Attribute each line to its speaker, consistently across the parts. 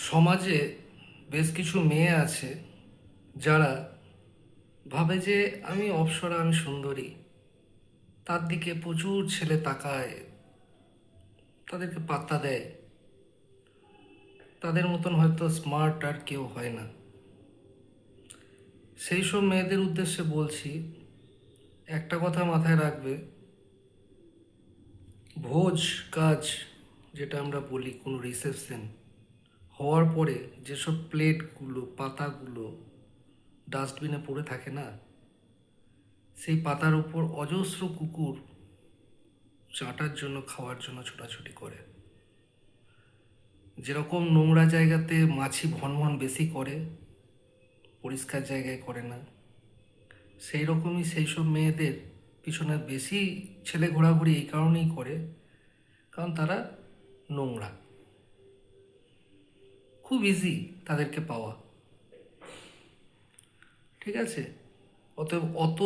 Speaker 1: সমাজে বেশ কিছু মেয়ে আছে যারা ভাবে যে আমি অপ্সরা, আমি সুন্দরী। তার দিকে প্রচুর ছেলে তাকায়, তাদেরকে পাত্তা দেয়। তাদের মতন হয়তো স্মার্ট আর কেউ হয় না। সেই সব মেয়েদের উদ্দেশ্যে বলছি, একটা কথা মাথায় রাখবে। ভোজ কাজ, যেটা আমরা বলি, কোনো রিসেপশন হওয়ার পরে যেসব প্লেটগুলো, পাতাগুলো ডাস্টবিনে পড়ে থাকে না, সেই পাতার উপর অজস্র কুকুর চাটার জন্য, খাওয়ার জন্য ছোটাছুটি করে। যেরকম নোংরা জায়গাতে মাছি ভনভন বেশি করে, পরিষ্কার জায়গায় করে না, সেই রকমই সেই সব মেয়েদের পিছনে বেশি ছেলে ঘোরাঘুরি এই কারণেই করে, কারণ তারা নোংরা। খুব ইজি তাদেরকে পাওয়া। ঠিক আছে? অতএব অত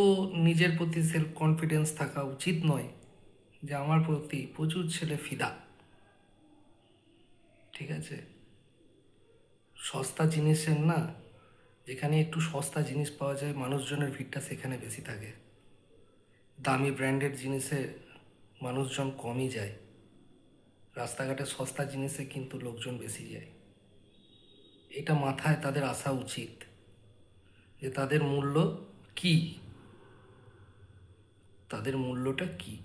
Speaker 1: নিজের প্রতি সেলফ কনফিডেন্স থাকা উচিত নয় যে আমার প্রতি প্রচুর ছেলে ফিদা। ঠিক আছে? সস্তা জিনিসের না, যেখানে একটু সস্তা জিনিস পাওয়া যায় মানুষজনের ভিড়টা সেখানে বেশি থাকে। দামি ব্র্যান্ডেড জিনিসে মানুষজন কমই যায়, রাস্তাঘাটে সস্তা জিনিসে কিন্তু লোকজন বেশি যায়। এটা মাথায় তাদের আসা উচিত যে তাদের মূল্য কী, তাদের মূল্যটা কী।